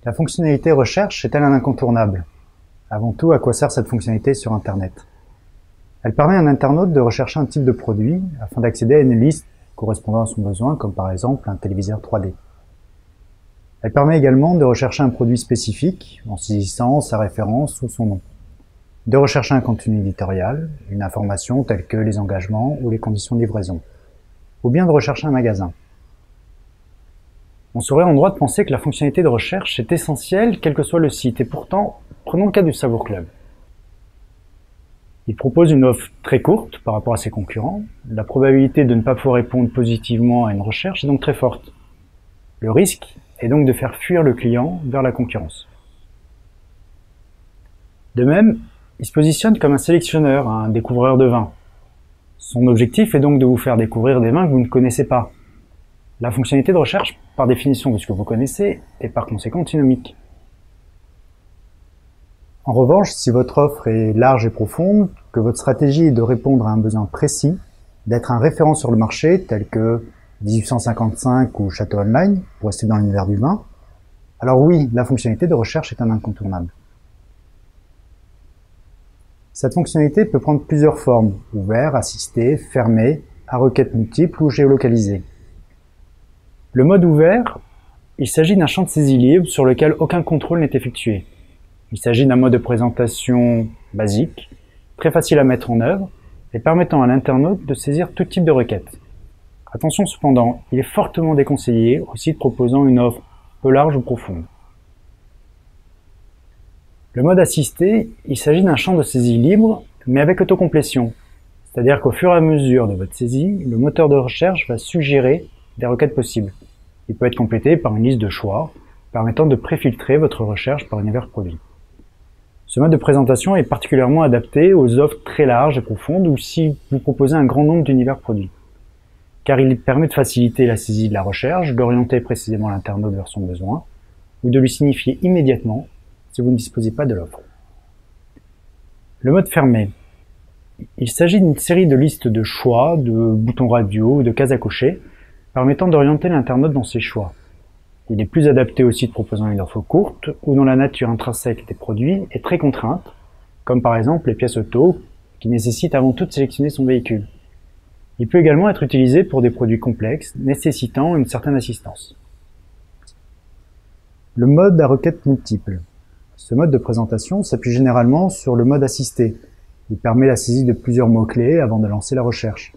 La fonctionnalité recherche est-elle un incontournable? Avant tout, à quoi sert cette fonctionnalité sur Internet? Elle permet à un internaute de rechercher un type de produit afin d'accéder à une liste correspondant à son besoin, comme par exemple un téléviseur 3D. Elle permet également de rechercher un produit spécifique en saisissant sa référence ou son nom, de rechercher un contenu éditorial, une information telle que les engagements ou les conditions de livraison, ou bien de rechercher un magasin. On serait en droit de penser que la fonctionnalité de recherche est essentielle quel que soit le site, et pourtant, prenons le cas du Savour Club. Il propose une offre très courte par rapport à ses concurrents. La probabilité de ne pas pouvoir répondre positivement à une recherche est donc très forte. Le risque est donc de faire fuir le client vers la concurrence. De même, il se positionne comme un sélectionneur, un découvreur de vins. Son objectif est donc de vous faire découvrir des vins que vous ne connaissez pas. La fonctionnalité de recherche, par définition de ce que vous connaissez, est par conséquent antinomique. En revanche, si votre offre est large et profonde, que votre stratégie est de répondre à un besoin précis, d'être un référent sur le marché, tel que 1855 ou Château Online, pour rester dans l'univers du vin, alors oui, la fonctionnalité de recherche est un incontournable. Cette fonctionnalité peut prendre plusieurs formes, ouvert, assisté, fermé, à requêtes multiples ou géolocalisé. Le mode ouvert, il s'agit d'un champ de saisie libre sur lequel aucun contrôle n'est effectué. Il s'agit d'un mode de présentation basique, très facile à mettre en œuvre et permettant à l'internaute de saisir tout type de requête. Attention cependant, il est fortement déconseillé aux sites proposant une offre peu large ou profonde. Le mode assisté, il s'agit d'un champ de saisie libre, mais avec autocomplétion. C'est-à-dire qu'au fur et à mesure de votre saisie, le moteur de recherche va suggérer des requêtes possibles. Il peut être complété par une liste de choix, permettant de préfiltrer votre recherche par univers produit. Ce mode de présentation est particulièrement adapté aux offres très larges et profondes ou si vous proposez un grand nombre d'univers produits. Car il permet de faciliter la saisie de la recherche, d'orienter précisément l'internaute vers son besoin, ou de lui signifier immédiatement si vous ne disposez pas de l'offre. Le mode fermé. Il s'agit d'une série de listes de choix, de boutons radio ou de cases à cocher, permettant d'orienter l'internaute dans ses choix. Il est plus adapté aux sites proposant une offre courte ou dont la nature intrinsèque des produits est très contrainte, comme par exemple les pièces auto qui nécessitent avant tout de sélectionner son véhicule. Il peut également être utilisé pour des produits complexes nécessitant une certaine assistance. Le mode à requête multiple. Ce mode de présentation s'appuie généralement sur le mode assisté. Il permet la saisie de plusieurs mots-clés avant de lancer la recherche.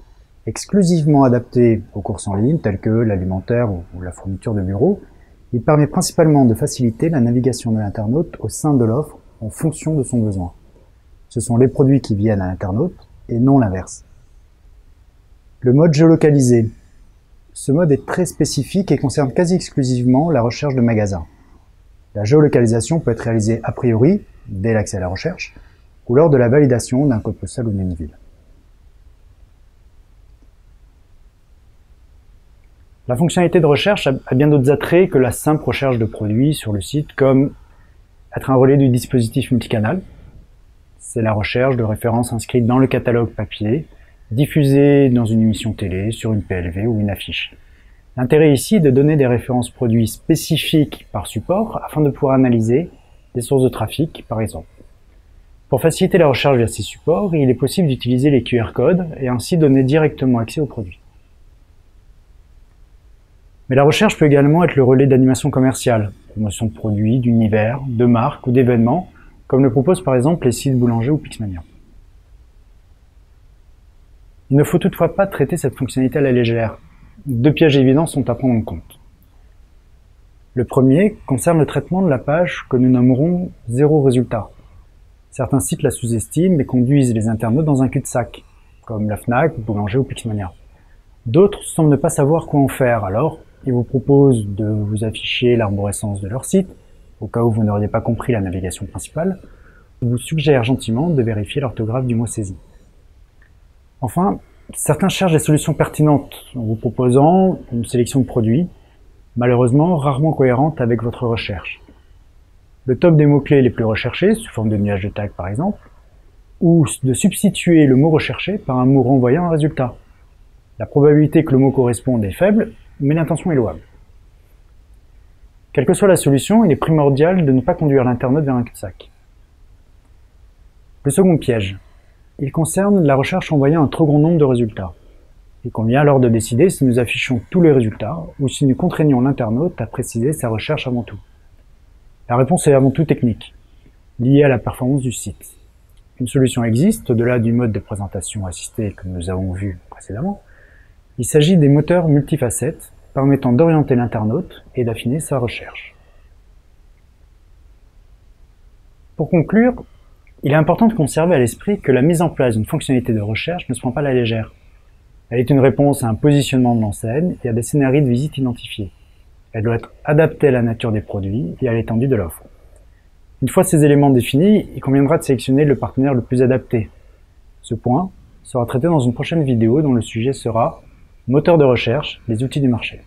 Exclusivement adapté aux courses en ligne telles que l'alimentaire ou la fourniture de bureau, il permet principalement de faciliter la navigation de l'internaute au sein de l'offre en fonction de son besoin. Ce sont les produits qui viennent à l'internaute et non l'inverse. Le mode géolocalisé. Ce mode est très spécifique et concerne quasi exclusivement la recherche de magasins. La géolocalisation peut être réalisée a priori, dès l'accès à la recherche, ou lors de la validation d'un code postal ou d'une ville. La fonctionnalité de recherche a bien d'autres attraits que la simple recherche de produits sur le site, comme être un relais du dispositif multicanal. C'est la recherche de références inscrites dans le catalogue papier, diffusée dans une émission télé, sur une PLV ou une affiche. L'intérêt ici est de donner des références produits spécifiques par support afin de pouvoir analyser des sources de trafic, par exemple. Pour faciliter la recherche via ces supports, il est possible d'utiliser les QR codes et ainsi donner directement accès aux produits. Mais la recherche peut également être le relais d'animation commerciale, promotion de produits, d'univers, de marques ou d'événements, comme le proposent par exemple les sites Boulanger ou Pixmania. Il ne faut toutefois pas traiter cette fonctionnalité à la légère. Deux pièges évidents sont à prendre en compte. Le premier concerne le traitement de la page que nous nommerons « zéro résultat ». Certains sites la sous-estiment et conduisent les internautes dans un cul-de-sac, comme la Fnac, Boulanger ou Pixmania. D'autres semblent ne pas savoir quoi en faire, alors ils vous proposent de vous afficher l'arborescence de leur site, au cas où vous n'auriez pas compris la navigation principale, ou vous suggèrent gentiment de vérifier l'orthographe du mot saisi. Enfin, certains cherchent des solutions pertinentes en vous proposant une sélection de produits, malheureusement rarement cohérente avec votre recherche. Le top des mots-clés les plus recherchés, sous forme de nuage de tag par exemple, ou de substituer le mot recherché par un mot renvoyant un résultat. La probabilité que le mot corresponde est faible, mais l'intention est louable. Quelle que soit la solution, il est primordial de ne pas conduire l'internaute vers un cul-de-sac. Le second piège. Il concerne la recherche en voyant un trop grand nombre de résultats. Il convient alors de décider si nous affichons tous les résultats ou si nous contraignons l'internaute à préciser sa recherche avant tout. La réponse est avant tout technique, liée à la performance du site. Une solution existe, au-delà du mode de présentation assisté que nous avons vu précédemment. Il s'agit des moteurs multifacettes permettant d'orienter l'internaute et d'affiner sa recherche. Pour conclure, il est important de conserver à l'esprit que la mise en place d'une fonctionnalité de recherche ne se prend pas à la légère. Elle est une réponse à un positionnement de l'enseigne et à des scénarios de visite identifiés. Elle doit être adaptée à la nature des produits et à l'étendue de l'offre. Une fois ces éléments définis, il conviendra de sélectionner le partenaire le plus adapté. Ce point sera traité dans une prochaine vidéo dont le sujet sera « Moteur de recherche, les outils du marché ».